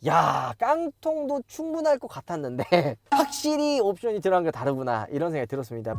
야, 깡통도 충분할 것 같았는데 확실히 옵션이 들어간 게 다르구나 이런 생각이 들었습니다.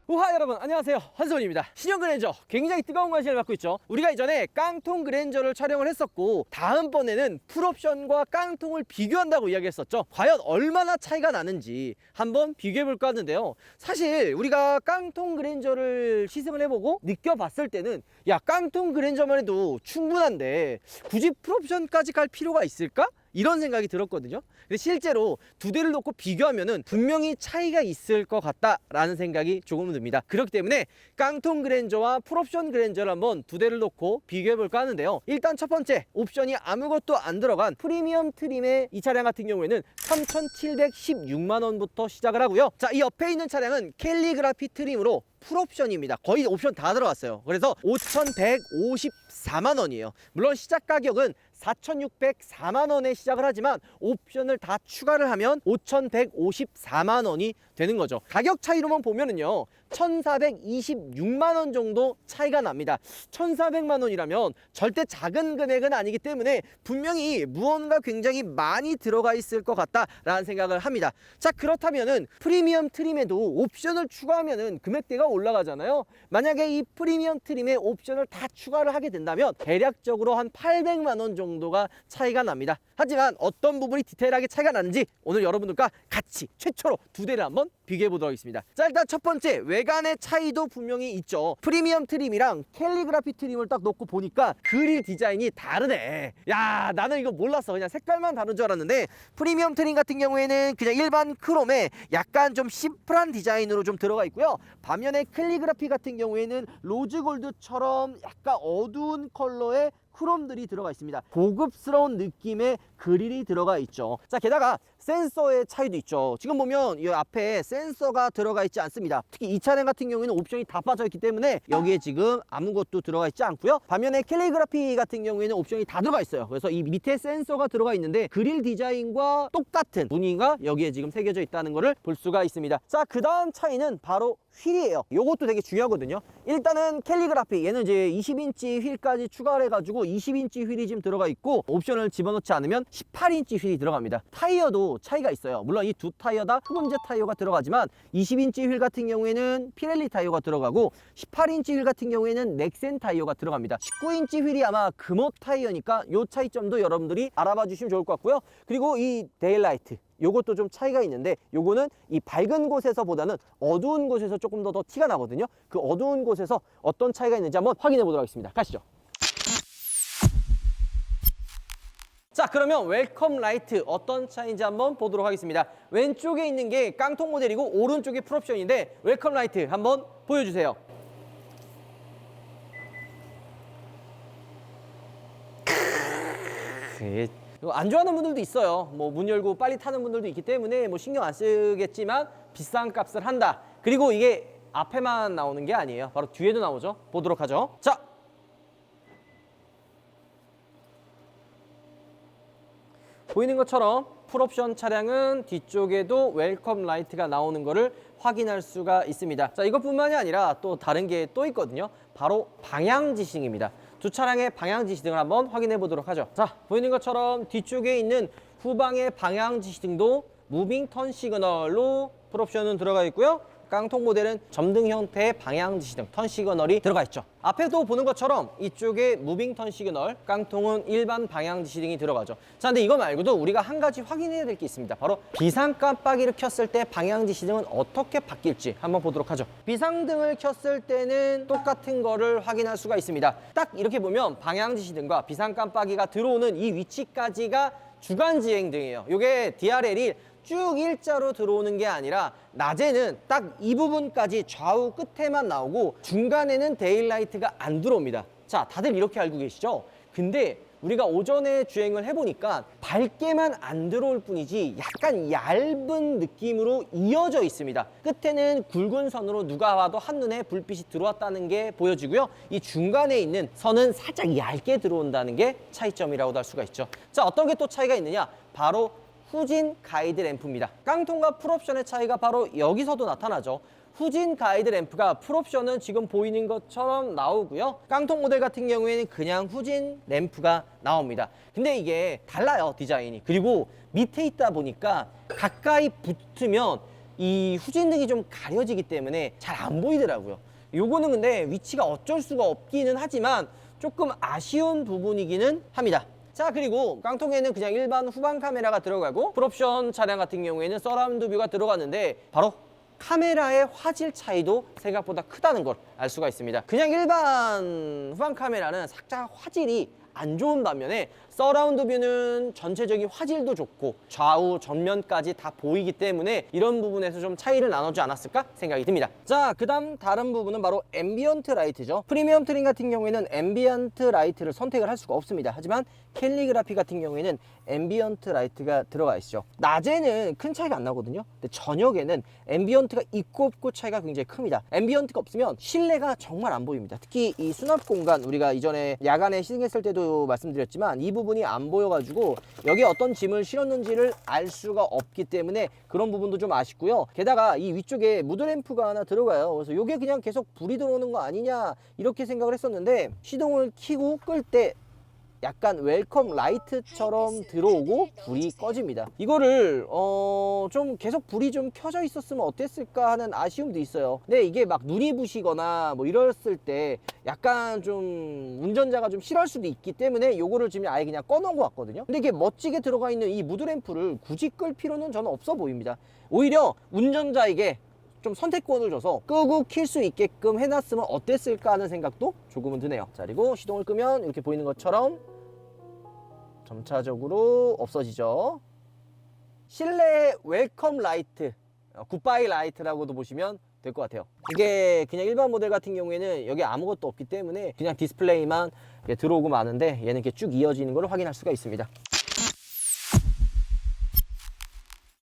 우하, 여러분 안녕하세요, 한소원입니다. 신형 그랜저 굉장히 뜨거운 관심을 받고 있죠. 우리가 이전에 깡통 그랜저를 촬영을 했었고 다음번에는 풀옵션과 깡통을 비교한다고 이야기했었죠. 과연 얼마나 차이가 나는지 한번 비교해볼까 하는데요. 사실 우리가 깡통 그랜저를 시승을 해보고 느껴봤을 때는 야, 깡통 그랜저만 해도 충분한데 굳이 풀옵션까지 갈 필요가 있을까? 이런 생각이 들었거든요. 근데 실제로 두 대를 놓고 비교하면은 분명히 차이가 있을 것 같다라는 생각이 조금은 듭니다. 그렇기 때문에 깡통 그랜저와 풀옵션 그랜저를 한번 두 대를 놓고 비교해 볼까 하는데요. 일단 첫 번째, 옵션이 아무것도 안 들어간 프리미엄 트림의 이 차량 같은 경우에는 3,716만 원부터 시작을 하고요. 자, 이 옆에 있는 차량은 캘리그라피 트림으로 풀옵션입니다. 거의 옵션 다 들어갔어요. 그래서 5,154만 원이에요. 물론 시작 가격은 4,604만 원에 시작을 하지만 옵션을 다 추가를 하면 5,154만 원이 되는 거죠. 가격 차이로만 보면은요, 1,426만 원 정도 차이가 납니다. 1,400만 원이라면 절대 작은 금액은 아니기 때문에 분명히 무언가 굉장히 많이 들어가 있을 것 같다라는 생각을 합니다. 자, 그렇다면은 프리미엄 트림에도 옵션을 추가하면은 금액대가 올라가잖아요. 만약에 이 프리미엄 트림에 옵션을 다 추가를 하게 된다면 대략적으로 한 800만 원 정도가 차이가 납니다. 하지만 어떤 부분이 디테일하게 차이가 나는지 오늘 여러분들과 같이 최초로 두 대를 한번 비교해 보도록 하겠습니다. 자, 일단 첫 번째, 외관의 차이도 분명히 있죠. 프리미엄 트림이랑 캘리그라피 트림을 딱 놓고 보니까 그릴 디자인이 다르네. 야, 나는 이거 몰랐어. 그냥 색깔만 다른 줄 알았는데 프리미엄 트림 같은 경우에는 그냥 일반 크롬에 약간 좀 심플한 디자인으로 좀 들어가 있고요. 반면에 캘리그라피 같은 경우에는 로즈골드처럼 약간 어두운 컬러의 크롬들이 들어가 있습니다. 고급스러운 느낌의 그릴이 들어가 있죠. 자, 게다가 센서의 차이도 있죠. 지금 보면 이 앞에 센서가 들어가 있지 않습니다. 특히 이 차량 같은 경우에는 옵션이 다 빠져 있기 때문에 여기에 지금 아무것도 들어가 있지 않고요. 반면에 캘리그라피 같은 경우에는 옵션이 다 들어가 있어요. 그래서 이 밑에 센서가 들어가 있는데 그릴 디자인과 똑같은 무늬가 여기에 지금 새겨져 있다는 것을 볼 수가 있습니다. 자, 그 다음 차이는 바로 휠이에요. 요것도 되게 중요하거든요. 일단은 캘리그라피, 얘는 이제 20인치 휠까지 추가를 해가지고 20인치 휠이 지금 들어가 있고 옵션을 집어넣지 않으면 18인치 휠이 들어갑니다. 타이어도 차이가 있어요. 물론 이 두 타이어 다 흡음재 타이어가 들어가지만 20인치 휠 같은 경우에는 피렐리 타이어가 들어가고 18인치 휠 같은 경우에는 넥센 타이어가 들어갑니다. 19인치 휠이 아마 금호 타이어니까 요 차이점도 여러분들이 알아봐 주시면 좋을 것 같고요. 그리고 이 데일라이트, 요것도 좀 차이가 있는데 요거는 이 밝은 곳에서 보다는 어두운 곳에서 조금 더 티가 나거든요. 그 어두운 곳에서 어떤 차이가 있는지 한번 확인해 보도록 하겠습니다. 가시죠. 자, 그러면 웰컴 라이트 어떤 차이인지 한번 보도록 하겠습니다. 왼쪽에 있는 게 깡통 모델이고 오른쪽이 풀옵션인데 웰컴 라이트 한번 보여주세요. 안 좋아하는 분들도 있어요. 뭐 문 열고 빨리 타는 분들도 있기 때문에 뭐 신경 안 쓰겠지만 비싼 값을 한다. 그리고 이게 앞에만 나오는 게 아니에요. 바로 뒤에도 나오죠. 보도록 하죠. 자, 보이는 것처럼 풀옵션 차량은 뒤쪽에도 웰컴 라이트가 나오는 것을 확인할 수가 있습니다. 자, 이것뿐만이 아니라 또 다른 게 또 있거든요. 바로 방향 지시등입니다. 두 차량의 방향 지시등을 한번 확인해 보도록 하죠. 자, 보이는 것처럼 뒤쪽에 있는 후방의 방향 지시등도 무빙 턴 시그널로 풀옵션은 들어가 있고요. 깡통 모델은 점등 형태의 방향 지시등, 턴 시그널이 들어가 있죠. 앞에도 보는 것처럼 이쪽에 무빙 턴 시그널, 깡통은 일반 방향 지시등이 들어가죠. 자, 근데 이거 말고도 우리가 한 가지 확인해야 될 게 있습니다. 바로 비상 깜빡이를 켰을 때 방향 지시등은 어떻게 바뀔지 한번 보도록 하죠. 비상등을 켰을 때는 똑같은 거를 확인할 수가 있습니다. 딱 이렇게 보면 방향 지시등과 비상 깜빡이가 들어오는 이 위치까지가 주간지행등이에요. 이게 DRL이 쭉 일자로 들어오는 게 아니라 낮에는 딱 이 부분까지 좌우 끝에만 나오고 중간에는 데일라이트가 안 들어옵니다. 자, 다들 이렇게 알고 계시죠? 근데 우리가 오전에 주행을 해보니까 밝게만 안 들어올 뿐이지 약간 얇은 느낌으로 이어져 있습니다. 끝에는 굵은 선으로 누가 봐도 한눈에 불빛이 들어왔다는 게 보여지고요. 이 중간에 있는 선은 살짝 얇게 들어온다는 게 차이점이라고도 할 수가 있죠. 자, 어떤 게 또 차이가 있느냐? 바로 후진 가이드 램프입니다. 깡통과 풀옵션의 차이가 바로 여기서도 나타나죠. 후진 가이드 램프가 풀옵션은 지금 보이는 것처럼 나오고요. 깡통 모델 같은 경우에는 그냥 후진 램프가 나옵니다. 근데 이게 달라요, 디자인이. 그리고 밑에 있다 보니까 가까이 붙으면 이 후진등이 좀 가려지기 때문에 잘 안 보이더라고요. 요거는 근데 위치가 어쩔 수가 없기는 하지만 조금 아쉬운 부분이기는 합니다. 자, 그리고 깡통에는 그냥 일반 후방 카메라가 들어가고 풀옵션 차량 같은 경우에는 서라운드 뷰가 들어갔는데 바로 카메라의 화질 차이도 생각보다 크다는 걸 알 수가 있습니다. 그냥 일반 후방 카메라는 살짝 화질이 안 좋은 반면에 서라운드 뷰는 전체적인 화질도 좋고 좌우 전면까지 다 보이기 때문에 이런 부분에서 좀 차이를 나누지 않았을까 생각이 듭니다. 자, 그 다음 다른 부분은 바로 앰비언트 라이트죠. 프리미엄 트림 같은 경우에는 앰비언트 라이트를 선택을 할 수가 없습니다. 하지만 캘리그라피 같은 경우에는 앰비언트 라이트가 들어가 있죠. 낮에는 큰 차이가 안 나거든요. 근데 저녁에는 앰비언트가 있고 없고 차이가 굉장히 큽니다. 앰비언트가 없으면 실내가 정말 안 보입니다. 특히 이 수납 공간, 우리가 이전에 야간에 시승했을 때도 말씀드렸지만 이 부분이 안 보여가지고 여기에 어떤 짐을 실었는지를 알 수가 없기 때문에 그런 부분도 좀 아쉽고요. 게다가 이 위쪽에 무드램프가 하나 들어가요. 그래서 이게 그냥 계속 불이 들어오는 거 아니냐 이렇게 생각을 했었는데 시동을 켜고 끌 때 약간 웰컴 라이트처럼 들어오고 불이 꺼집니다. 이거를 좀 계속 불이 좀 켜져 있었으면 어땠을까 하는 아쉬움도 있어요. 근데 이게 막 눈이 부시거나 뭐 이랬을 때 약간 좀 운전자가 좀 싫어할 수도 있기 때문에 요거를 지금 아예 그냥 꺼놓은 것 같거든요. 근데 이게 멋지게 들어가 있는 이 무드램프를 굳이 끌 필요는 저는 없어 보입니다. 오히려 운전자에게 좀 선택권을 줘서 끄고 킬 수 있게끔 해놨으면 어땠을까 하는 생각도 조금은 드네요. 자, 그리고 시동을 끄면 이렇게 보이는 것처럼 점차적으로 없어지죠. 실내 웰컴 라이트, 굿바이 라이트라고도 보시면 될 것 같아요. 이게 그냥 일반 모델 같은 경우에는 여기 아무것도 없기 때문에 그냥 디스플레이만 들어오고 마는데 얘는 이렇게 쭉 이어지는 걸 확인할 수가 있습니다.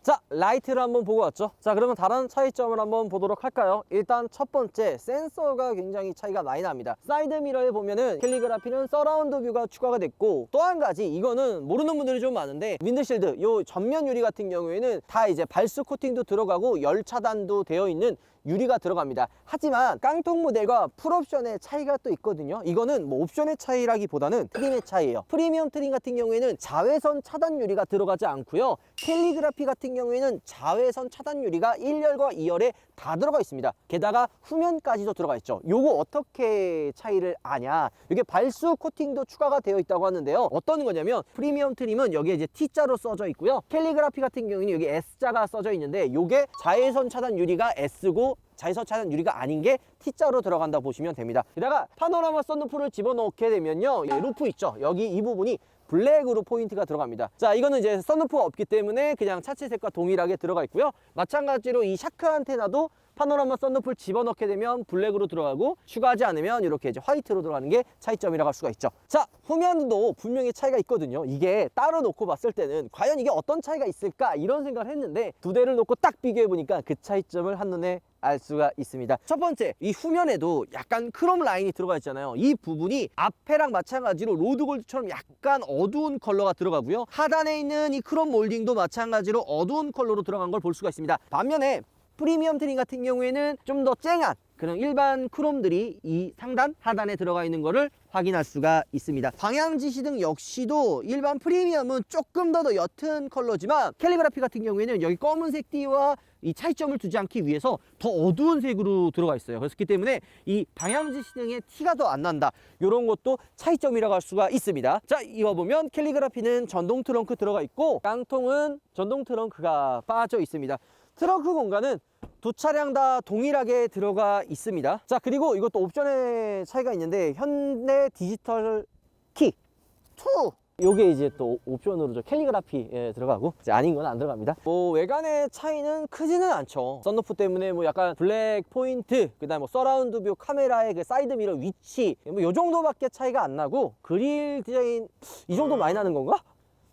자, 라이트를 한번 보고 왔죠. 자, 그러면 다른 차이점을 한번 보도록 할까요? 일단 첫 번째, 센서가 굉장히 차이가 많이 납니다. 사이드 미러에 보면은 캘리그라피는 서라운드 뷰가 추가가 됐고, 또 한 가지 이거는 모르는 분들이 좀 많은데 윈드실드, 요 전면 유리 같은 경우에는 다 이제 발수 코팅도 들어가고 열 차단도 되어 있는 유리가 들어갑니다. 하지만 깡통 모델과 풀옵션의 차이가 또 있거든요. 이거는 뭐 옵션의 차이라기보다는 트림의 차이예요. 프리미엄 트림 같은 경우에는 자외선 차단 유리가 들어가지 않고요. 캘리그라피 같은 경우에는 자외선 차단 유리가 1열과 2열에 다 들어가 있습니다. 게다가 후면까지도 들어가 있죠. 요거 어떻게 차이를 아냐? 이게 발수 코팅도 추가가 되어 있다고 하는데요. 어떤 거냐면 프리미엄 트림은 여기에 이제 T자로 써져 있고요. 캘리그라피 같은 경우에는 여기 S자가 써져 있는데 요게 자외선 차단 유리가 S고 자외선 차단 유리가 아닌 게 T자로 들어간다 보시면 됩니다. 게다가 파노라마 썬루프를 집어넣게 되면요, 루프 있죠. 여기 이 부분이 블랙으로 포인트가 들어갑니다. 자, 이거는 이제 썬루프가 없기 때문에 그냥 차체색과 동일하게 들어가 있고요. 마찬가지로 이 샤크 안테나도 파노라마 썬루프를 집어넣게 되면 블랙으로 들어가고 추가하지 않으면 이렇게 이제 화이트로 들어가는 게 차이점이라고 할 수가 있죠. 자, 후면도 분명히 차이가 있거든요. 이게 따로 놓고 봤을 때는 과연 이게 어떤 차이가 있을까 이런 생각을 했는데 두 대를 놓고 딱 비교해 보니까 그 차이점을 한눈에 알 수가 있습니다. 첫 번째, 이 후면에도 약간 크롬 라인이 들어가 있잖아요. 이 부분이 앞에랑 마찬가지로 로드골드처럼 약간 어두운 컬러가 들어가고요. 하단에 있는 이 크롬 몰딩도 마찬가지로 어두운 컬러로 들어간 걸 볼 수가 있습니다. 반면에 프리미엄 트림 같은 경우에는 좀 더 쨍한 그런 일반 크롬들이 이 상단 하단에 들어가 있는 거를 확인할 수가 있습니다. 방향지시등 역시도 일반 프리미엄은 조금 더 옅은 컬러지만 캘리그라피 같은 경우에는 여기 검은색 띠와 이 차이점을 두지 않기 위해서 더 어두운 색으로 들어가 있어요. 그렇기 때문에 이 방향지시등의 티가 더 안 난다. 이런 것도 차이점이라고 할 수가 있습니다. 자, 이거 보면 캘리그라피는 전동 트렁크 들어가 있고 깡통은 전동 트렁크가 빠져 있습니다. 트렁크 공간은 두 차량 다 동일하게 들어가 있습니다. 자, 그리고 이것도 옵션의 차이가 있는데 현대 디지털 키 2, 요게 이제 또 옵션으로 저 캘리그라피 들어가고 이제 아닌 건 안 들어갑니다. 뭐 외관의 차이는 크지는 않죠. 썬루프 때문에 뭐 약간 블랙 포인트, 그다음에 뭐 서라운드 뷰 카메라의 그 사이드 미러 위치 뭐 요 정도밖에 차이가 안 나고 그릴 디자인 이 정도 많이 나는 건가?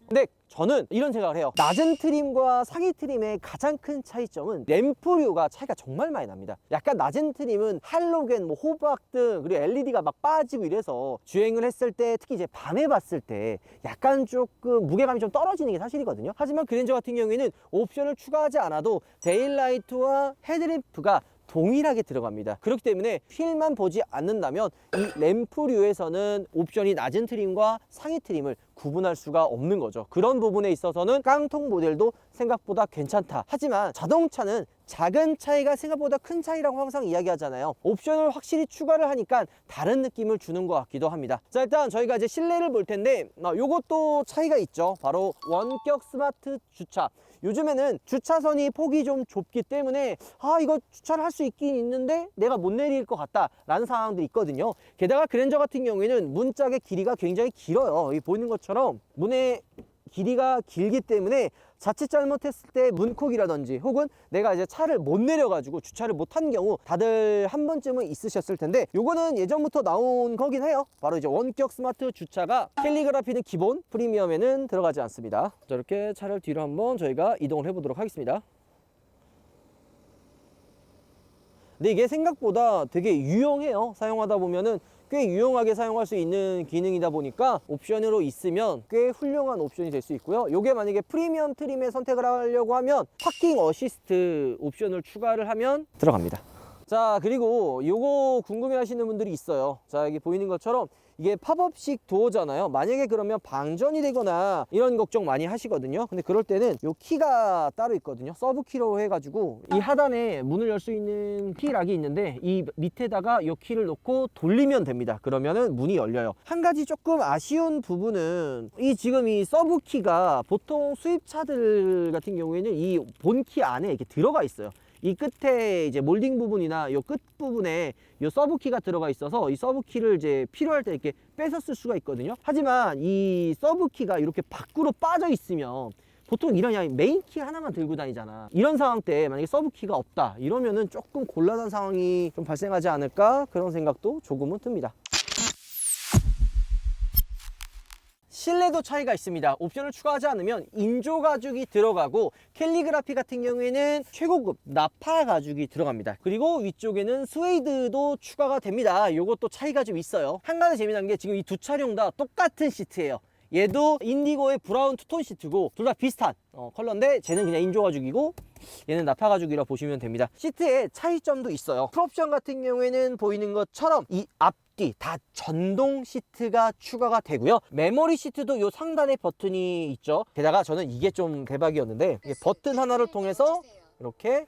근데 저는 이런 생각을 해요. 낮은 트림과 상위 트림의 가장 큰 차이점은 램프류가 차이가 정말 많이 납니다. 약간 낮은 트림은 할로겐, 뭐 호박등, 그리고 LED가 막 빠지고 이래서 주행을 했을 때, 특히 이제 밤에 봤을 때 약간 조금 무게감이 좀 떨어지는 게 사실이거든요. 하지만 그랜저 같은 경우에는 옵션을 추가하지 않아도 데일라이트와 헤드램프가 동일하게 들어갑니다. 그렇기 때문에 휠만 보지 않는다면 이 램프류에서는 옵션이 낮은 트림과 상위 트림을 구분할 수가 없는 거죠. 그런 부분에 있어서는 깡통 모델도 생각보다 괜찮다. 하지만 자동차는 작은 차이가 생각보다 큰 차이라고 항상 이야기하잖아요. 옵션을 확실히 추가를 하니까 다른 느낌을 주는 것 같기도 합니다. 자, 일단 저희가 이제 실내를 볼 텐데 요것도 차이가 있죠. 바로 원격 스마트 주차. 요즘에는 주차선이 폭이 좀 좁기 때문에 이거 주차를 할 수 있긴 있는데 내가 못 내릴 것 같다 라는 상황들이 있거든요. 게다가 그랜저 같은 경우에는 문짝의 길이가 굉장히 길어요. 이 보이는 것처럼 문의 길이가 길기 때문에 자칫 잘못했을 때 문콕이라든지 혹은 내가 이제 차를 못 내려가지고 주차를 못한 경우 다들 한 번쯤은 있으셨을 텐데, 요거는 예전부터 나온 거긴 해요. 바로 이제 원격 스마트 주차가 캘리그라피는 기본, 프리미엄에는 들어가지 않습니다. 자, 이렇게 차를 뒤로 한번 저희가 이동을 해보도록 하겠습니다. 근데 이게 생각보다 되게 유용해요. 사용하다 보면은 꽤 유용하게 사용할 수 있는 기능이다 보니까 옵션으로 있으면 꽤 훌륭한 옵션이 될 수 있고요. 요게 만약에 프리미엄 트림에 선택을 하려고 하면 파킹 어시스트 옵션을 추가를 하면 들어갑니다. 자, 그리고 요거 궁금해 하시는 분들이 있어요. 자, 여기 보이는 것처럼 이게 팝업식 도어잖아요. 만약에 그러면 방전이 되거나 이런 걱정 많이 하시거든요. 근데 그럴 때는 요 키가 따로 있거든요. 서브 키로 해가지고 이 하단에 문을 열 수 있는 키락이 있는데 이 밑에다가 요 키를 놓고 돌리면 됩니다. 그러면은 문이 열려요. 한 가지 조금 아쉬운 부분은 지금 이 서브 키가 보통 수입차들 같은 경우에는 이 본키 안에 이렇게 들어가 있어요. 이 끝에 이제 몰딩 부분이나 요 끝 부분에 요 서브 키가 들어가 있어서 이 서브 키를 이제 필요할 때 이렇게 뺏어 쓸 수가 있거든요. 하지만 이 서브 키가 이렇게 밖으로 빠져 있으면 보통 이런 메인 키 하나만 들고 다니잖아. 이런 상황 때 만약에 서브 키가 없다 이러면은 조금 곤란한 상황이 좀 발생하지 않을까, 그런 생각도 조금은 듭니다. 실내도 차이가 있습니다. 옵션을 추가하지 않으면 인조 가죽이 들어가고 캘리그라피 같은 경우에는 최고급 나파 가죽이 들어갑니다. 그리고 위쪽에는 스웨이드도 추가가 됩니다. 이것도 차이가 좀 있어요. 한 가지 재미난 게 지금 이 두 차량 다 똑같은 시트예요. 얘도 인디고의 브라운 투톤 시트고 둘 다 비슷한 컬러인데 쟤는 그냥 인조 가죽이고 얘는 나파 가죽이라 보시면 됩니다. 시트에 차이점도 있어요. 풀옵션 같은 경우에는 보이는 것처럼 이 앞뒤 다 전동 시트가 추가가 되고요. 메모리 시트도 요 상단에 버튼이 있죠. 게다가 저는 이게 좀 대박이었는데 이게 버튼 하나를 통해서 이렇게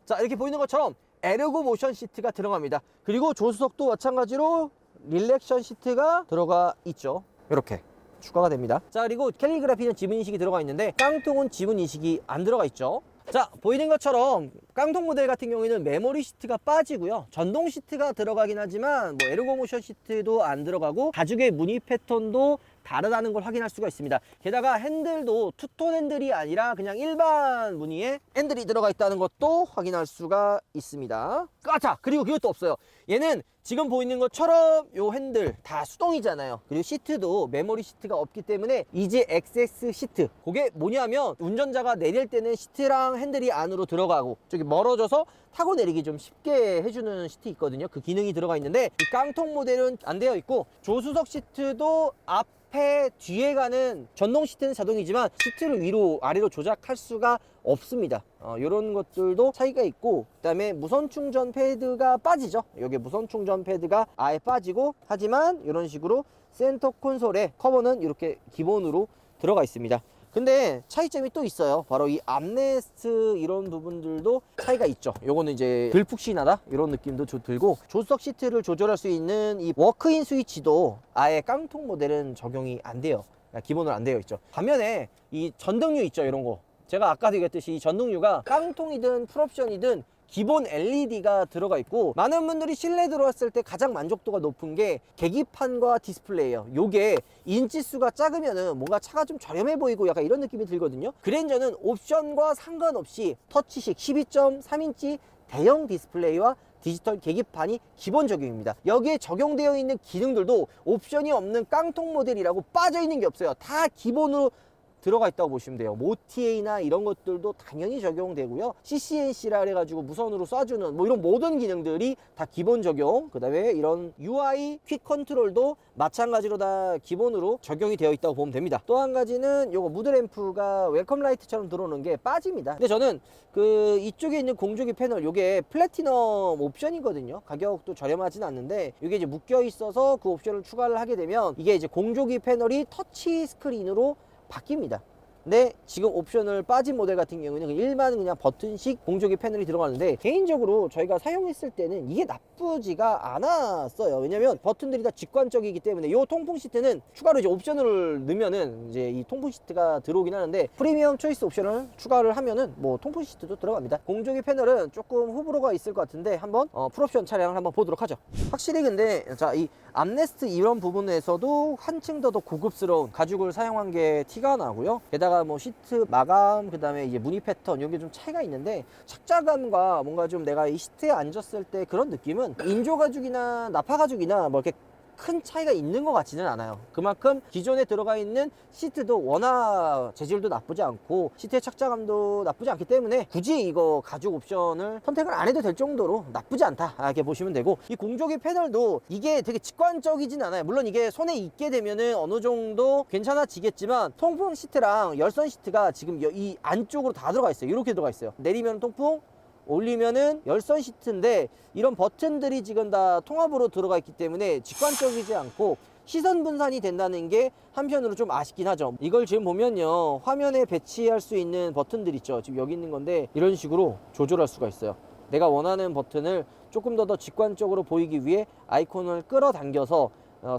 자, 이렇게 보이는 것처럼 에르고 모션 시트가 들어갑니다. 그리고 조수석도 마찬가지로 릴렉션 시트가 들어가 있죠. 이렇게 추가가 됩니다. 자, 그리고 캘리그라피는 지문 인식이 들어가 있는데 깡통은 지문 인식이 안 들어가 있죠. 자, 보이는 것처럼 깡통 모델 같은 경우에는 메모리 시트가 빠지고요. 전동 시트가 들어가긴 하지만 에르고 모션 시트도 안 들어가고 가죽의 무늬 패턴도 다르다는 걸 확인할 수가 있습니다. 게다가 핸들도 투톤 핸들이 아니라 그냥 일반 무늬의 핸들이 들어가 있다는 것도 확인할 수가 있습니다. 자, 그리고 그것도 없어요. 얘는 지금 보이는 것처럼 요 핸들 다 수동이잖아요. 그리고 시트도 메모리 시트가 없기 때문에 이지 XS 시트, 그게 뭐냐면 운전자가 내릴 때는 시트랑 핸들이 안으로 들어가고 저기 멀어져서 타고 내리기 좀 쉽게 해주는 시트 있거든요. 그 기능이 들어가 있는데 이 깡통 모델은 안 되어 있고, 조수석 시트도 앞에 뒤에 가는 전동 시트는 자동이지만 시트를 위로 아래로 조작할 수가 없습니다. 이런 것들도 차이가 있고, 그 다음에 무선 충전 패드가 빠지죠. 여기 무선 충전 패드가 아예 빠지고, 하지만 이런 식으로 센터 콘솔에 커버는 이렇게 기본으로 들어가 있습니다. 근데 차이점이 또 있어요. 바로 이 암레스트 이런 부분들도 차이가 있죠. 요거는 이제 덜 푹신하다 이런 느낌도 들고, 조수석 시트를 조절할 수 있는 이 워크인 스위치도 아예 깡통 모델은 적용이 안 돼요. 기본으로 안 되어 있죠. 반면에 이 전등류 있죠. 이런 거 제가 아까도 얘기했듯이 이 전등류가 깡통이든 풀옵션이든 기본 LED가 들어가 있고, 많은 분들이 실내 들어왔을 때 가장 만족도가 높은 게 계기판과 디스플레이예요. 요게 인치수가 작으면은 뭔가 차가 좀 저렴해 보이고 약간 이런 느낌이 들거든요. 그랜저는 옵션과 상관없이 터치식 12.3인치 대형 디스플레이와 디지털 계기판이 기본 적용입니다. 여기에 적용되어 있는 기능들도 옵션이 없는 깡통 모델이라고 빠져 있는 게 없어요. 다 기본으로 들어가 있다고 보시면 돼요. 모티에이나 이런 것들도 당연히 적용되고요. CCNC라 그래가지고 무선으로 쏴주는 뭐 이런 모든 기능들이 다 기본 적용. 그 다음에 이런 UI 퀵 컨트롤도 마찬가지로 다 기본으로 적용이 되어 있다고 보면 됩니다. 또 한 가지는 요거 무드램프가 웰컴 라이트처럼 들어오는 게 빠집니다. 근데 저는 그 이쪽에 있는 공조기 패널 요게 플래티넘 옵션이거든요. 가격도 저렴하진 않는데 이게 이제 묶여 있어서 그 옵션을 추가를 하게 되면 이게 이제 공조기 패널이 터치 스크린으로 바뀝니다. 근데 지금 옵션을 빠진 모델 같은 경우는 일반 그냥 버튼식 공조기 패널이 들어가는데 개인적으로 저희가 사용했을 때는 이게 나쁘지가 않았어요. 왜냐면 버튼들이 다 직관적이기 때문에 이 통풍 시트는 추가로 이제 옵션을 넣으면은 이제 이 통풍 시트가 들어오긴 하는데 프리미엄 초이스 옵션을 추가를 하면은 뭐 통풍 시트도 들어갑니다. 공조기 패널은 조금 호불호가 있을 것 같은데 한번 풀옵션 차량을 한번 보도록 하죠. 확실히 근데 자, 이 암레스트 이런 부분에서도 한층 더 고급스러운 가죽을 사용한 게 티가 나고요. 게다가 뭐 시트 마감, 그 다음에 이제 무늬 패턴 이게 좀 차이가 있는데 착자감과 뭔가 좀 내가 이 시트에 앉았을 때 그런 느낌은 인조 가죽이나 나파 가죽이나 뭐 이렇게 큰 차이가 있는 것 같지는 않아요. 그만큼 기존에 들어가 있는 시트도 워낙 재질도 나쁘지 않고 시트의 착자감도 나쁘지 않기 때문에 굳이 이거 가죽 옵션을 선택을 안 해도 될 정도로 나쁘지 않다 이렇게 보시면 되고, 이 공조기 패널도 이게 되게 직관적이진 않아요. 물론 이게 손에 있게 되면은 어느 정도 괜찮아지겠지만 통풍 시트랑 열선 시트가 지금 이 안쪽으로 다 들어가 있어요. 이렇게 들어가 있어요. 내리면 통풍, 올리면은 열선 시트인데 이런 버튼들이 지금 다 통합으로 들어가 있기 때문에 직관적이지 않고 시선 분산이 된다는 게 한편으로 좀 아쉽긴 하죠. 이걸 지금 보면요, 화면에 배치할 수 있는 버튼들 있죠. 지금 여기 있는 건데 이런 식으로 조절할 수가 있어요. 내가 원하는 버튼을 조금 더 직관적으로 보이기 위해 아이콘을 끌어당겨서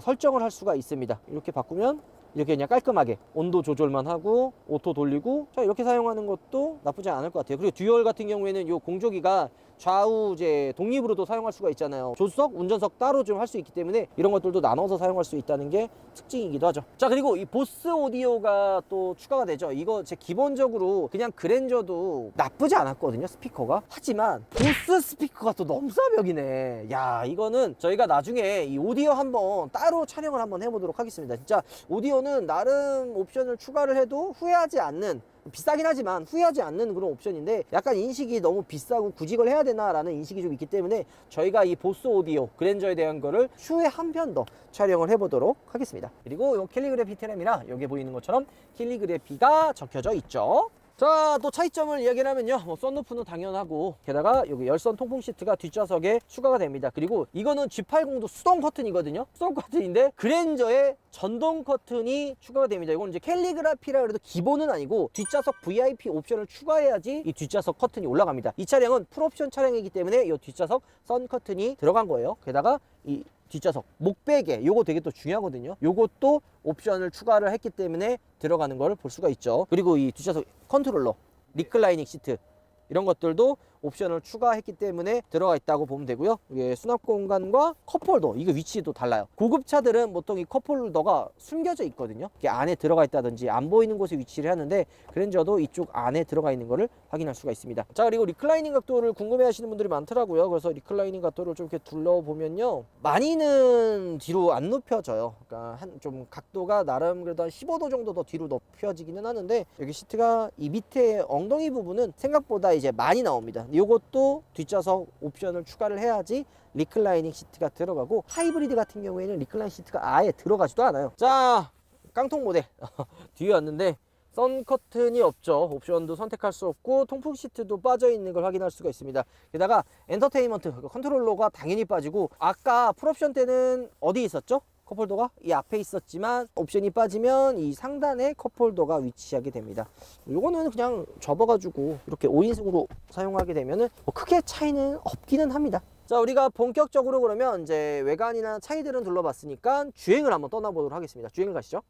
설정을 할 수가 있습니다. 이렇게 바꾸면 이렇게 그냥 깔끔하게 온도 조절만 하고 오토 돌리고, 자 이렇게 사용하는 것도 나쁘지 않을 것 같아요. 그리고 듀얼 같은 경우에는 이 공조기가 좌우 이제 독립으로도 사용할 수가 있잖아요. 조수석, 운전석 따로 좀 할 수 있기 때문에 이런 것들도 나눠서 사용할 수 있다는 게 특징이기도 하죠. 자, 그리고 이 보스 오디오가 또 추가가 되죠. 이거 제 기본적으로 그냥 그랜저도 나쁘지 않았거든요, 스피커가. 하지만 보스 스피커가 또 넘사벽이네. 야, 이거는 저희가 나중에 이 오디오 한번 따로 촬영을 한번 해보도록 하겠습니다. 진짜 오디오는 나름 옵션을 추가를 해도 후회하지 않는, 비싸긴 하지만 후회하지 않는 그런 옵션인데 약간 인식이 너무 비싸고 굳이 이걸 해야 되나 라는 인식이 좀 있기 때문에 저희가 이 보스 오디오 그랜저에 대한 거를 추후에 한 편 더 촬영을 해보도록 하겠습니다. 그리고 요 캘리그래피 트램이랑 여기 보이는 것처럼 캘리그래피가 적혀져 있죠. 자, 또 차이점을 이야기를 하면요, 뭐 썬루프는 당연하고 게다가 여기 열선 통풍 시트가 뒷좌석에 추가가 됩니다. 그리고 이거는 G80도 수동 커튼이거든요. 수동 커튼인데 그랜저에 전동 커튼이 추가가 됩니다. 이건 이제 캘리그라피라 그래도 기본은 아니고 뒷좌석 VIP 옵션을 추가해야지 이 뒷좌석 커튼이 올라갑니다. 이 차량은 풀옵션 차량이기 때문에 이 뒷좌석 선 커튼이 들어간 거예요. 게다가 이 뒷좌석 목베개, 요거 되게 또 중요하거든요. 요것도 옵션을 추가를 했기 때문에 들어가는 걸 볼 수가 있죠. 그리고 이 뒷좌석 컨트롤러, 리클라이닝 시트 이런 것들도 옵션을 추가했기 때문에 들어가 있다고 보면 되고요. 이게 수납 공간과 컵홀더, 이거 위치도 달라요. 고급 차들은 보통 이 컵홀더가 숨겨져 있거든요. 이게 안에 들어가 있다든지 안 보이는 곳에 위치를 하는데 그랜저도 이쪽 안에 들어가 있는 거를 확인할 수가 있습니다. 자, 그리고 리클라이닝 각도를 궁금해 하시는 분들이 많더라고요. 그래서 리클라이닝 각도를 좀 이렇게 둘러보면요, 많이는 뒤로 안 높여져요. 그러니까 좀 각도가 나름 그래도 한 15도 정도 더 뒤로 높여지기는 하는데 여기 시트가 이 밑에 엉덩이 부분은 생각보다 이제 많이 나옵니다. 이것도 뒷좌석 옵션을 추가를 해야지 리클라이닝 시트가 들어가고, 하이브리드 같은 경우에는 리클라이닝 시트가 아예 들어가지도 않아요. 자, 깡통 모델 뒤에 왔는데 선 커튼이 없죠. 옵션도 선택할 수 없고 통풍 시트도 빠져 있는 걸 확인할 수가 있습니다. 게다가 엔터테인먼트 컨트롤러가 당연히 빠지고, 아까 풀옵션 때는 어디 있었죠? 컵홀더가 이 앞에 있었지만 옵션이 빠지면 이 상단에 컵홀더가 위치하게 됩니다. 요거는 그냥 접어가지고 이렇게 5인승으로 사용하게 되면은 뭐 크게 차이는 없기는 합니다. 자, 우리가 본격적으로 그러면 이제 외관이나 차이들은 둘러봤으니까 주행을 한번 떠나보도록 하겠습니다. 주행을 가시죠.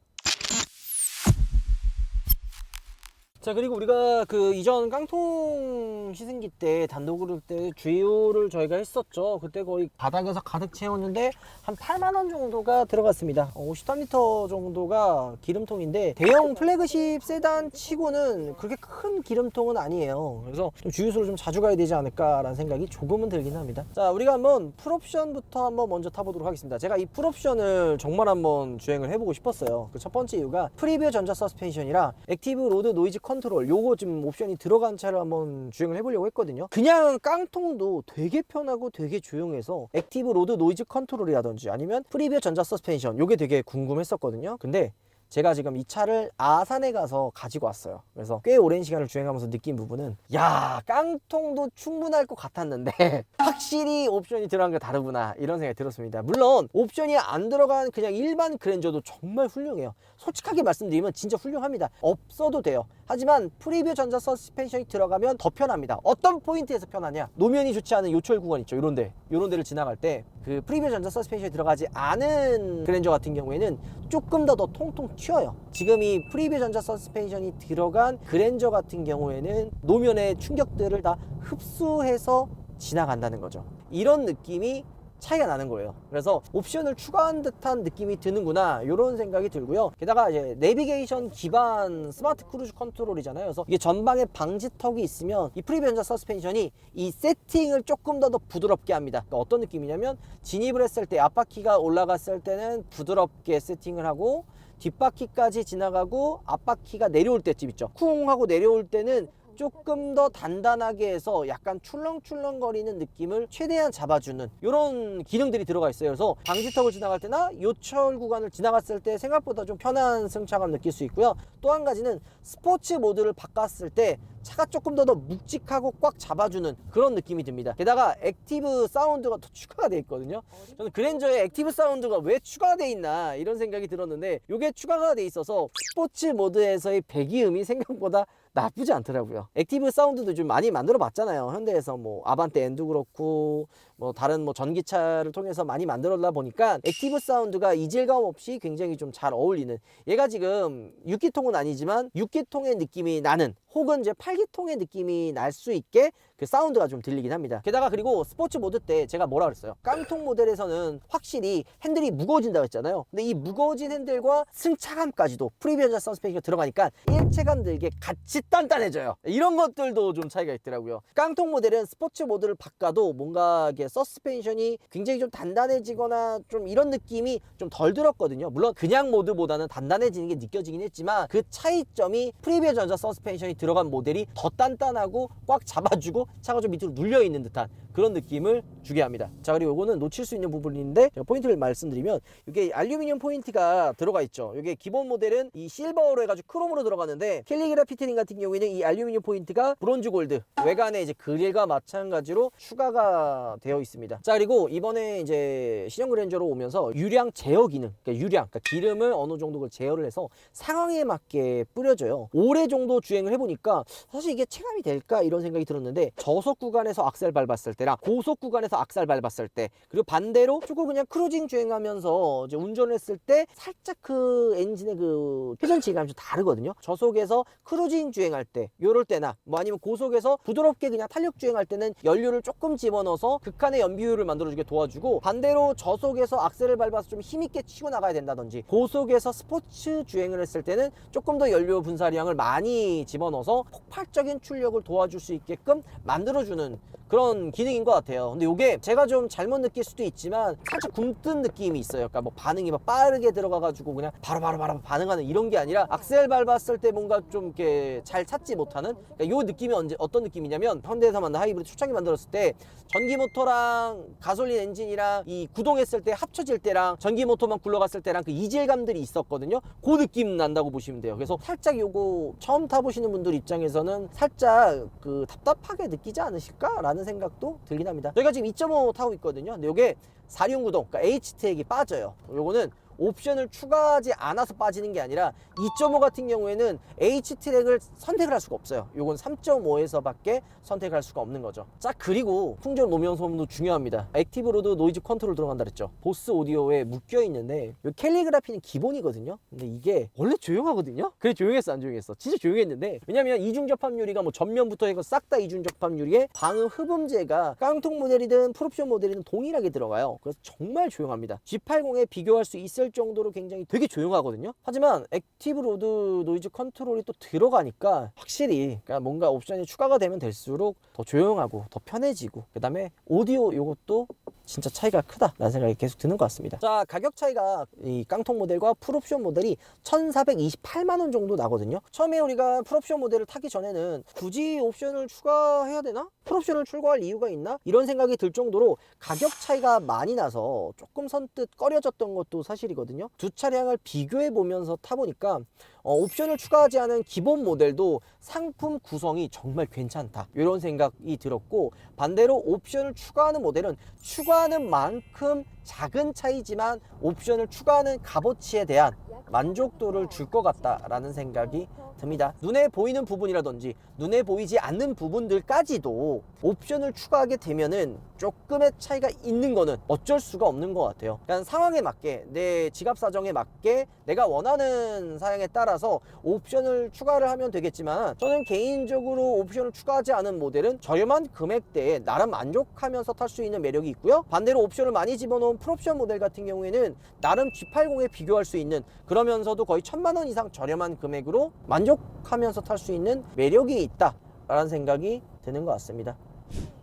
자, 그리고 우리가 그 이전 깡통 시승기 때 단독으로 때 주유를 저희가 했었죠. 그때 거의 바닥에서 가득 채웠는데 한 8만 원 정도가 들어갔습니다. 53리터 정도가 기름통인데 대형 플래그십 세단 치고는 그렇게 큰 기름통은 아니에요. 그래서 좀 주유소를 좀 자주 가야 되지 않을까라는 생각이 조금은 들긴 합니다. 자, 우리가 한번 풀옵션부터 한번 먼저 타보도록 하겠습니다. 제가 이 풀옵션을 정말 한번 주행을 해보고 싶었어요. 그 첫 번째 이유가 프리뷰어 전자 서스펜션이랑 액티브 로드 노이즈 컨트롤, 요거 지금 옵션이 들어간 차를 한번 주행을 해보려고 했거든요. 그냥 깡통도 되게 편하고 되게 조용해서 액티브 로드 노이즈 컨트롤이라든지 아니면 프리뷰어 전자 서스펜션, 요게 되게 궁금했었거든요. 근데 제가 지금 이 차를 아산에 가서 가지고 왔어요. 그래서 꽤 오랜 시간을 주행하면서 느낀 부분은, 야, 깡통도 충분할 것 같았는데 확실히 옵션이 들어간 게 다르구나, 이런 생각이 들었습니다. 물론 옵션이 안 들어간 그냥 일반 그랜저도 정말 훌륭해요. 솔직하게 말씀드리면 진짜 훌륭합니다. 없어도 돼요. 하지만 프리뷰어 전자 서스펜션이 들어가면 더 편합니다. 어떤 포인트에서 편하냐, 노면이 좋지 않은 요철 구간 있죠. 요런 데를 지나갈 때 그 프리뷰어 전자 서스펜션이 들어가지 않은 그랜저 같은 경우에는 조금 더 통통 튀어요. 지금 이 프리뷰어 전자 서스펜션이 들어간 그랜저 같은 경우에는 노면의 충격들을 다 흡수해서 지나간다는 거죠. 이런 느낌이 차이가 나는 거예요. 그래서 옵션을 추가한 듯한 느낌이 드는구나, 이런 생각이 들고요. 게다가 이제 내비게이션 기반 스마트 크루즈 컨트롤이잖아요. 그래서 이게 전방에 방지턱이 있으면 이 프리뷰어 전자 서스펜션이 이 세팅을 조금 더 부드럽게 합니다. 그러니까 어떤 느낌이냐면, 진입을 했을 때 앞바퀴가 올라갔을 때는 부드럽게 세팅을 하고, 뒷바퀴까지 지나가고 앞바퀴가 내려올 때쯤 있죠. 쿵 하고 내려올 때는 조금 더 단단하게 해서 약간 출렁출렁거리는 느낌을 최대한 잡아주는 이런 기능들이 들어가 있어요. 그래서 방지턱을 지나갈 때나 요철 구간을 지나갔을 때 생각보다 좀 편한 승차감 느낄 수 있고요. 또 한 가지는 스포츠 모드를 바꿨을 때 차가 조금 더 묵직하고 꽉 잡아주는 그런 느낌이 듭니다. 게다가 액티브 사운드가 또 추가가 되어 있거든요. 저는 그랜저에 액티브 사운드가 왜 추가가 되어 있나, 이런 생각이 들었는데, 이게 추가가 되어 있어서 스포츠 모드에서의 배기음이 생각보다 나쁘지 않더라고요. 액티브 사운드도 좀 많이 만들어 봤잖아요. 현대에서 뭐 아반떼 N도 그렇고 뭐 다른 뭐 전기차를 통해서 많이 만들어다 보니까 액티브 사운드가 이질감 없이 굉장히 좀 잘 어울리는, 얘가 지금 6기통은 아니지만 6기통의 느낌이 나는, 혹은 이제 8기통의 느낌이 날 수 있게 그 사운드가 좀 들리긴 합니다. 게다가 그리고 스포츠 모드 때 제가 뭐라 그랬어요? 깡통 모델에서는 확실히 핸들이 무거워진다고 했잖아요. 근데 이 무거워진 핸들과 승차감까지도 프리뷰어 전자 서스펜션이 들어가니까 일체감 들게 같이 단단해져요. 이런 것들도 좀 차이가 있더라고요. 깡통 모델은 스포츠 모드를 바꿔도 뭔가 이게 서스펜션이 굉장히 좀 단단해지거나 좀 이런 느낌이 좀 덜 들었거든요. 물론 그냥 모드보다는 단단해지는 게 느껴지긴 했지만, 그 차이점이 프리뷰어 전자 서스펜션이 들어간 모델이 더 단단하고 꽉 잡아주고 차가 좀 밑으로 눌려있는 듯한 그런 느낌을 주게 합니다. 자, 그리고 이거는 놓칠 수 있는 부분인데 제가 포인트를 말씀드리면, 이게 알루미늄 포인트가 들어가 있죠. 이게 기본 모델은 이 실버로 해가지고 크롬으로 들어가는데, 캘리그라피트링 같은 경우에는 이 알루미늄 포인트가 브론즈 골드, 외관에 이제 그릴과 마찬가지로 추가가 되어 있습니다. 자, 그리고 이번에 이제 신형 그랜저로 오면서 유량 제어 기능, 그러니까 유량, 그러니까 기름을 어느 정도 제어를 해서 상황에 맞게 뿌려줘요. 오래 정도 주행을 해보니까 사실 이게 체감이 될까, 이런 생각이 들었는데, 저속 구간에서 악셀 밟았을 때랑 고속 구간에서 악셀 밟았을 때, 그리고 반대로 조금 그냥 크루징 주행하면서 이제 운전을 했을 때 살짝 그 엔진의 그 회전 질감이 좀 다르거든요. 저속에서 크루징 주행할 때, 요럴 때나 뭐 아니면 고속에서 부드럽게 그냥 탄력 주행할 때는 연료를 조금 집어넣어서 극한의 연비율을 만들어주게 도와주고, 반대로 저속에서 악셀을 밟아서 좀 힘있게 치고 나가야 된다든지, 고속에서 스포츠 주행을 했을 때는 조금 더 연료 분사량을 많이 집어넣어서 폭발적인 출력을 도와줄 수 있게끔 만들어주는 그런 기능인 것 같아요. 근데 이게 제가 좀 잘못 느낄 수도 있지만 살짝 굼뜬 느낌이 있어요. 그러니까 뭐 반응이 막 빠르게 들어가가지고 그냥 바로 반응하는 이런 게 아니라, 악셀 밟았을 때 뭔가 좀 이렇게 잘 찾지 못하는, 그러니까 요 느낌이 어떤 느낌이냐면, 현대에서 만든 하이브리드 초창기 만들었을 때 전기 모터랑 가솔린 엔진이랑 이 구동했을 때 합쳐질 때랑 전기 모터만 굴러갔을 때랑 그 이질감들이 있었거든요. 그 느낌 난다고 보시면 돼요. 그래서 살짝 요거 처음 타보시는 분들 입장에서는 살짝 그 답답하게 느끼지 않으실까? 라는 생각도 들긴 합니다. 저희가 지금 2.5 타고 있거든요. 근데 요게 4륜 구동, 그러니까 H트랙이 빠져요. 요거는 옵션을 추가하지 않아서 빠지는 게 아니라 2.5 같은 경우에는 H-트랙을 선택을 할 수가 없어요. 요건 3.5에서밖에 선택할 수가 없는 거죠. 자, 그리고 풍전 노면 소음도 중요합니다. 액티브 로드 노이즈 컨트롤 들어간다 그랬죠. 보스 오디오에 묶여 있는데 요 캘리그라피는 기본이거든요. 근데 이게 원래 조용하거든요. 그래, 조용했어 안 조용했어? 진짜 조용했는데, 왜냐면 이중 접합 유리가 뭐 전면부터 해서 싹 다 이중 접합 유리에 방음 흡음재가 깡통 모델이든 풀옵션 모델이든 동일하게 들어가요. 그래서 정말 조용합니다. G80에 비교할 수 있을 정도로 굉장히 되게 조용하거든요. 하지만 액티브 로드 노이즈 컨트롤이 또 들어가니까 확실히 그러니까 뭔가 옵션이 추가가 되면 될수록 더 조용하고 더 편해지고, 그 다음에 오디오 요것도 진짜 차이가 크다라는 생각이 계속 드는 것 같습니다. 자, 가격 차이가 이 깡통 모델과 풀옵션 모델이 1,428만원 정도 나거든요. 처음에 우리가 풀옵션 모델을 타기 전에는 굳이 옵션을 추가해야 되나? 풀옵션을 추가할 이유가 있나? 이런 생각이 들 정도로 가격 차이가 많이 나서 조금 선뜻 꺼려졌던 것도 사실이거든요. 두 차량을 비교해 보면서 타보니까 옵션을 추가하지 않은 기본 모델도 상품 구성이 정말 괜찮다, 이런 생각이 들었고, 반대로 옵션을 추가하는 모델은 추가하는 만큼 작은 차이지만 옵션을 추가하는 값어치에 대한 만족도를 줄 것 같다라는 생각이 듭니다. 눈에 보이는 부분이라든지 눈에 보이지 않는 부분들까지도 옵션을 추가하게 되면은 조금의 차이가 있는 거는 어쩔 수가 없는 것 같아요. 그냥 상황에 맞게, 내 지갑 사정에 맞게 내가 원하는 사양에 따라서 옵션을 추가를 하면 되겠지만, 저는 개인적으로 옵션을 추가하지 않은 모델은 저렴한 금액대에 나름 만족하면서 탈 수 있는 매력이 있고요. 반대로 옵션을 많이 집어넣은 풀옵션 모델 같은 경우에는 나름 G80에 비교할 수 있는, 그러면서도 거의 1,000만원 이상 저렴한 금액으로 만족하면서 탈 수 있는 매력이 있다라는 생각이 드는 것 같습니다.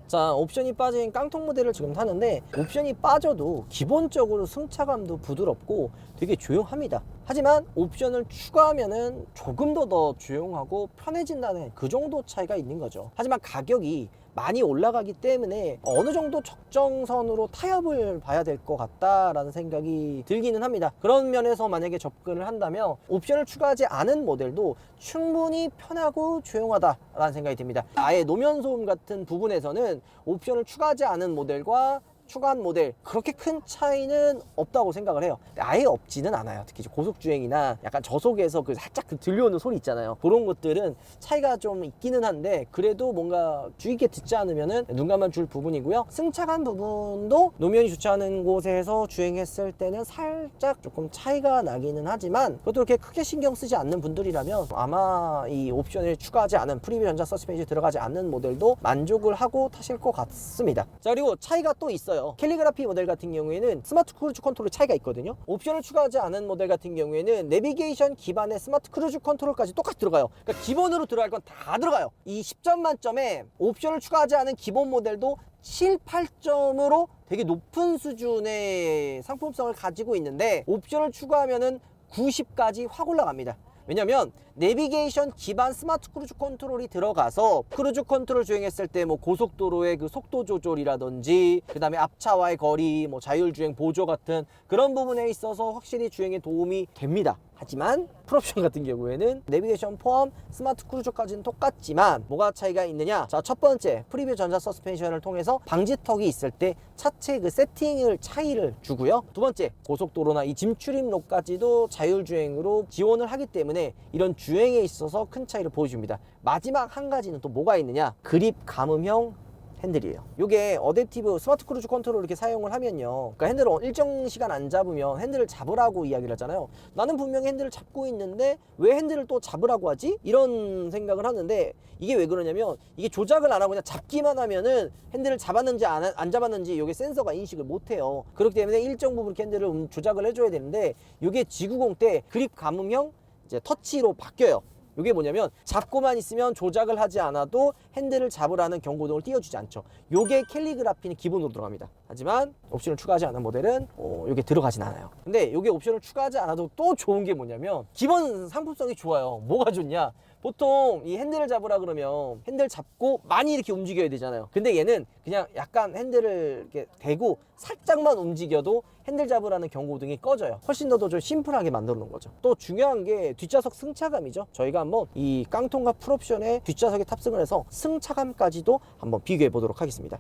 자, 옵션이 빠진 깡통 모델을 지금 타는데, 옵션이 빠져도 기본적으로 승차감도 부드럽고 되게 조용합니다. 하지만 옵션을 추가하면은 조금 더 조용하고 편해진다는 그 정도 차이가 있는 거죠. 하지만 가격이 많이 올라가기 때문에 어느 정도 적정선으로 타협을 봐야 될 것 같다라는 생각이 들기는 합니다. 그런 면에서 만약에 접근을 한다면 옵션을 추가하지 않은 모델도 충분히 편하고 조용하다라는 생각이 듭니다. 아예 노면 소음 같은 부분에서는 옵션을 추가하지 않은 모델과 추가한 모델 그렇게 큰 차이는 없다고 생각을 해요. 아예 없지는 않아요. 특히 고속주행이나 약간 저속에서 그 살짝 그 들려오는 소리 있잖아요. 그런 것들은 차이가 좀 있기는 한데, 그래도 뭔가 주의 깊게 듣지 않으면은 눈 감아 줄 부분이고요. 승차감 부분도 노면이 좋지 않은 곳에서 주행했을 때는 살짝 조금 차이가 나기는 하지만, 그것도 그렇게 크게 신경 쓰지 않는 분들이라면 아마 이 옵션을 추가하지 않은 프리뷰 전자 서스펜션이 들어가지 않는 모델도 만족을 하고 타실 것 같습니다. 자, 그리고 차이가 또 있어요. 캘리그라피 모델 같은 경우에는 스마트 크루즈 컨트롤 차이가 있거든요. 옵션을 추가하지 않은 모델 같은 경우에는 내비게이션 기반의 스마트 크루즈 컨트롤까지 똑같이 들어가요. 그러니까 기본으로 들어갈 건 다 들어가요. 이 10점 만점에 옵션을 추가하지 않은 기본 모델도 7, 8점으로 되게 높은 수준의 상품성을 가지고 있는데, 옵션을 추가하면은 90까지 확 올라갑니다. 왜냐면 내비게이션 기반 스마트 크루즈 컨트롤이 들어가서 크루즈 컨트롤 주행했을 때 뭐 고속도로의 그 속도 조절이라든지, 그 다음에 앞차와의 거리, 뭐 자율주행 보조 같은 그런 부분에 있어서 확실히 주행에 도움이 됩니다. 하지만 풀옵션 같은 경우에는 내비게이션 포함 스마트 크루즈까지는 똑같지만 뭐가 차이가 있느냐? 자, 첫 번째, 프리뷰 전자 서스펜션을 통해서 방지턱이 있을 때 차체 그 세팅을 차이를 주고요. 두 번째, 고속도로나 이 짐 출입로까지도 자율주행으로 지원을 하기 때문에 이런 주행에 있어서 큰 차이를 보여줍니다. 마지막 한 가지는 또 뭐가 있느냐? 그립 감음형 핸들이에요. 이게 어댑티브 스마트 크루즈 컨트롤 이렇게 사용을 하면요, 그러니까 핸들을 일정 시간 안 잡으면 핸들을 잡으라고 이야기를 하잖아요. 나는 분명히 핸들을 잡고 있는데 왜 핸들을 또 잡으라고 하지? 이런 생각을 하는데, 이게 왜 그러냐면, 이게 조작을 안 하고 그냥 잡기만 하면은 핸들을 잡았는지 안 잡았는지 이게 센서가 인식을 못 해요. 그렇기 때문에 일정 부분 핸들을 조작을 해줘야 되는데, 이게 G90 때 그립 감음형 이제 터치로 바뀌어요. 이게 뭐냐면, 잡고만 있으면 조작을 하지 않아도 핸들을 잡으라는 경고등을 띄워주지 않죠. 이게 캘리그라피는 기본으로 들어갑니다. 하지만 옵션을 추가하지 않은 모델은 이게 들어가진 않아요. 근데 이게 옵션을 추가하지 않아도 또 좋은 게 뭐냐면, 기본 상품성이 좋아요. 뭐가 좋냐? 보통 이 핸들을 잡으라 그러면 핸들 잡고 많이 이렇게 움직여야 되잖아요. 근데 얘는 그냥 약간 핸들을 이렇게 대고 살짝만 움직여도 핸들 잡으라는 경고등이 꺼져요. 훨씬 더 좀 심플하게 만들어 놓은 거죠. 또 중요한 게 뒷좌석 승차감이죠. 저희가 한번 이 깡통과 풀옵션의 뒷좌석에 탑승을 해서 승차감까지도 한번 비교해 보도록 하겠습니다.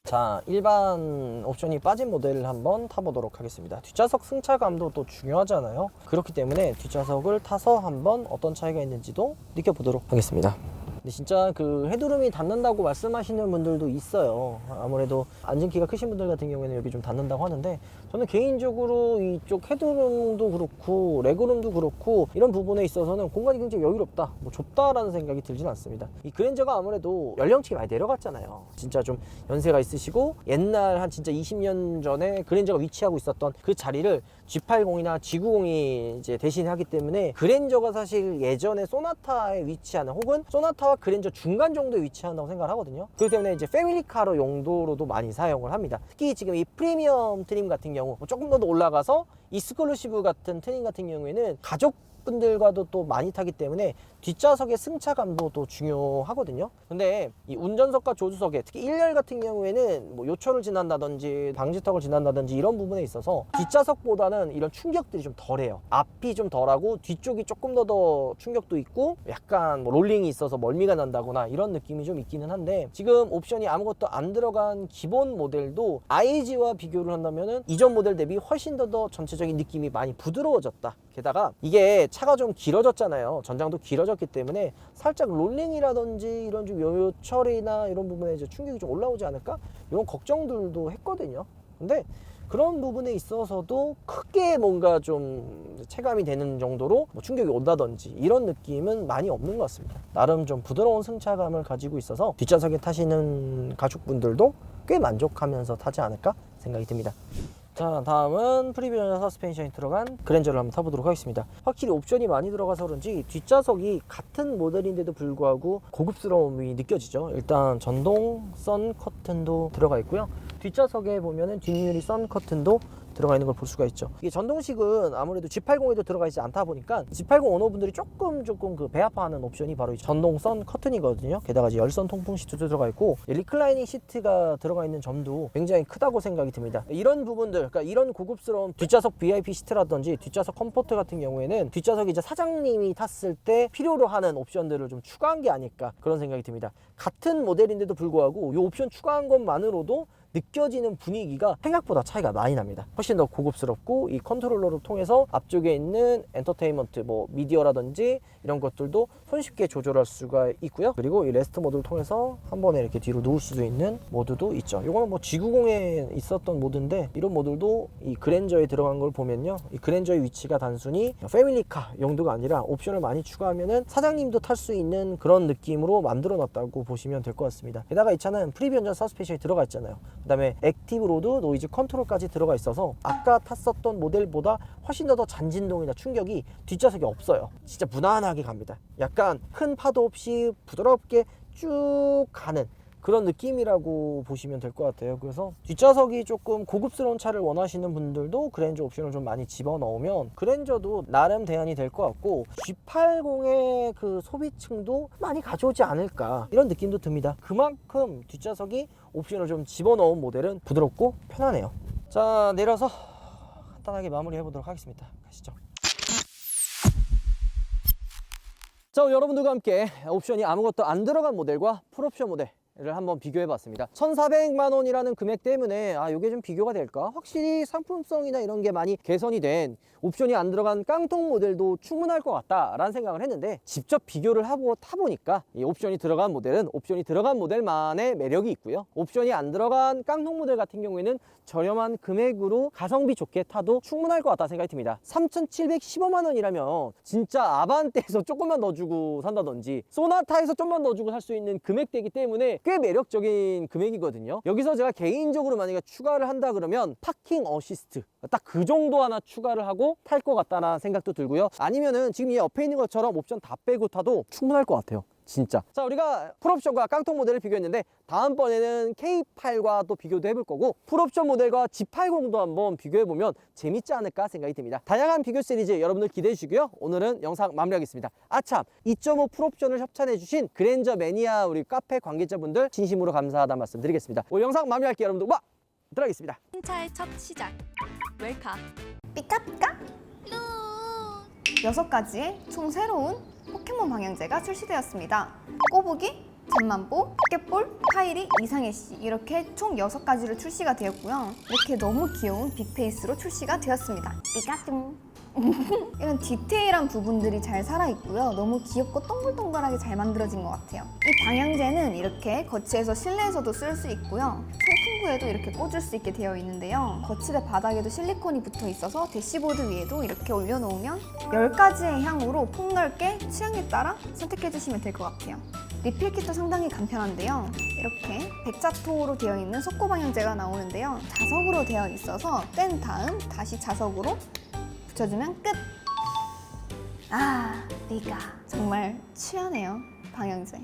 자, 자, 일반 옵션이 빠진 모델을 한번 타보도록 하겠습니다. 뒷좌석 승차감도 또 중요하잖아요. 그렇기 때문에 뒷좌석을 타서 한번 어떤 차이가 있는지도 느껴보도록 하겠습니다. 근데 진짜 그 헤드룸이 닿는다고 말씀하시는 분들도 있어요. 아무래도 앉은 키가 크신 분들 같은 경우에는 여기 좀 닿는다고 하는데, 저는 개인적으로 이쪽 헤드룸도 그렇고 레그룸도 그렇고 이런 부분에 있어서는 공간이 굉장히 여유롭다, 뭐 좁다라는 생각이 들진 않습니다. 이 그랜저가 아무래도 연령층이 많이 내려갔잖아요. 진짜 좀 연세가 있으시고 옛날 한 진짜 20년 전에 그랜저가 위치하고 있었던 그 자리를 G80이나 G90이 이제 대신하기 때문에, 그랜저가 사실 예전에 소나타에 위치하는, 혹은 소나타와 그랜저 중간 정도에 위치한다고 생각을 하거든요. 그렇기 때문에 이제 패밀리카로 용도로도 많이 사용을 합니다. 특히 지금 이 프리미엄 트림 같은 경우 조금 더 올라가서 익스클루시브 같은 트림 같은 경우에는 가족분들과도 또 많이 타기 때문에 뒷좌석의 승차감도 또 중요하거든요. 근데 이 운전석과 조수석에 특히 1열 같은 경우에는 뭐 요철을 지난다든지 방지턱을 지난다든지 이런 부분에 있어서 뒷좌석보다는 이런 충격들이 좀 덜해요. 앞이 좀 덜하고 뒤쪽이 조금 더 충격도 있고 약간 뭐 롤링이 있어서 멀미가 난다거나 이런 느낌이 좀 있기는 한데, 지금 옵션이 아무것도 안 들어간 기본 모델도 IG와 비교를 한다면은 이전 모델 대비 훨씬 더 전체적인 느낌이 많이 부드러워졌다. 게다가 이게 차가 좀 길어졌잖아요. 전장도 길어졌기 때문에 살짝 롤링이라든지 이런 좀 요철이나 이런 부분에 이제 충격이 좀 올라오지 않을까? 이런 걱정들도 했거든요. 근데 그런 부분에 있어서도 크게 뭔가 좀 체감이 되는 정도로 뭐 충격이 온다든지 이런 느낌은 많이 없는 것 같습니다. 나름 좀 부드러운 승차감을 가지고 있어서 뒷좌석에 타시는 가족분들도 꽤 만족하면서 타지 않을까 생각이 듭니다. 자, 다음은 프리미엄 서스펜션이 들어간 그랜저를 한번 타보도록 하겠습니다. 확실히 옵션이 많이 들어가서 그런지 뒷좌석이 같은 모델인데도 불구하고 고급스러움이 느껴지죠. 일단 전동 선 커튼도 들어가 있고요. 뒷좌석에 보면은 뒷유리 선 커튼도 들어가 있는 걸 볼 수가 있죠. 이게 전동식은 아무래도 G80에도 들어가 있지 않다 보니까 G80 오너분들이 조금 그 배아파하는 옵션이 바로 이 전동 선 커튼이거든요. 게다가 이제 열선 통풍 시트도 들어가 있고 리클라이닝 시트가 들어가 있는 점도 굉장히 크다고 생각이 듭니다. 이런 부분들, 그러니까 이런 고급스러운 뒷좌석 VIP 시트라든지 뒷좌석 컴포트 같은 경우에는 뒷좌석이 이제 사장님이 탔을 때 필요로 하는 옵션들을 좀 추가한 게 아닐까, 그런 생각이 듭니다. 같은 모델인데도 불구하고 이 옵션 추가한 것만으로도 느껴지는 분위기가 생각보다 차이가 많이 납니다. 훨씬 더 고급스럽고, 이 컨트롤러를 통해서 앞쪽에 있는 엔터테인먼트, 뭐 미디어라든지 이런 것들도 손쉽게 조절할 수가 있고요. 그리고 이 레스트 모드를 통해서 한 번에 이렇게 뒤로 누울 수도 있는 모드도 있죠. 이거는 뭐 G90에 있었던 모드인데, 이런 모드도 이 그랜저에 들어간 걸 보면요, 이 그랜저의 위치가 단순히 패밀리카 용도가 아니라 옵션을 많이 추가하면은 사장님도 탈 수 있는 그런 느낌으로 만들어 놨다고 보시면 될 것 같습니다. 게다가 이 차는 프리미엄 서스펜션이 들어가 있잖아요. 그 다음에 액티브 로드 노이즈 컨트롤까지 들어가 있어서 아까 탔었던 모델보다 훨씬 더 잔진동이나 충격이 뒷좌석에 없어요. 진짜 무난하게 갑니다. 약간 큰 파도 없이 부드럽게 쭉 가는 그런 느낌이라고 보시면 될 것 같아요. 그래서 뒷좌석이 조금 고급스러운 차를 원하시는 분들도 그랜저 옵션을 좀 많이 집어넣으면 그랜저도 나름 대안이 될 것 같고, G80의 그 소비층도 많이 가져오지 않을까, 이런 느낌도 듭니다. 그만큼 뒷좌석이 옵션을 좀 집어넣은 모델은 부드럽고 편하네요. 자, 내려서 간단하게 마무리해 보도록 하겠습니다. 가시죠. 자, 여러분들과 함께 옵션이 아무것도 안 들어간 모델과 풀옵션 모델 를 한번 비교해 봤습니다. 1,400만 원이라는 금액 때문에 이게 좀 비교가 될까? 확실히 상품성이나 이런 게 많이 개선이 된 옵션이 안 들어간 깡통 모델도 충분할 것 같다라는 생각을 했는데, 직접 비교를 하고 타보니까 이 옵션이 들어간 모델은 옵션이 들어간 모델만의 매력이 있고요. 옵션이 안 들어간 깡통 모델 같은 경우에는 저렴한 금액으로 가성비 좋게 타도 충분할 것 같다 생각이 듭니다. 3,715만 원이라면 진짜 아반떼에서 조금만 더 주고 산다든지 소나타에서 좀만 더 주고 살 수 있는 금액대이기 때문에 꽤 매력적인 금액이거든요. 여기서 제가 개인적으로 만약에 추가를 한다 그러면 파킹 어시스트 딱 그 정도 하나 추가를 하고 탈 것 같다는 생각도 들고요. 아니면은 지금 이 옆에 있는 것처럼 옵션 다 빼고 타도 충분할 것 같아요. 진짜. 자, 우리가 풀옵션과 깡통 모델을 비교했는데 다음번에는 K8과 또 비교도 해볼 거고, 풀옵션 모델과 G80도 한번 비교해보면 재밌지 않을까 생각이 듭니다. 다양한 비교 시리즈 여러분들 기대해 주시고요. 오늘은 영상 마무리하겠습니다. 아참, 2.5 풀옵션을 협찬해 주신 그랜저 매니아 우리 카페 관계자분들 진심으로 감사하다는 말씀 드리겠습니다. 오늘 영상 마무리할게요. 여러분들 와! 들어가겠습니다. 차의 첫 시작. 웰카. 삐까삐까? 6가지의 총 새로운 포켓몬 방향제가 출시되었습니다. 꼬부기, 잠만보, 포켓볼, 카이리, 이상해씨 이렇게 총 6가지로 출시가 되었고요. 이렇게 너무 귀여운 빅페이스로 출시가 되었습니다. 삐까뚱. 이런 디테일한 부분들이 잘 살아있고요. 너무 귀엽고 동글동글하게 잘 만들어진 것 같아요. 이 방향제는 이렇게 거치해서 실내에서도 쓸 수 있고요. 송풍구에도 이렇게 꽂을 수 있게 되어 있는데요. 거치대 바닥에도 실리콘이 붙어 있어서 대시보드 위에도 이렇게 올려놓으면 10가지의 향으로 폭넓게 취향에 따라 선택해주시면 될 것 같아요. 리필kit도 상당히 간편한데요. 이렇게 백자토로 되어 있는 속고 방향제가 나오는데요. 자석으로 되어 있어서 뗀 다음 다시 자석으로 붙여주면 끝! 아, 네가 정말 취하네요, 방향제.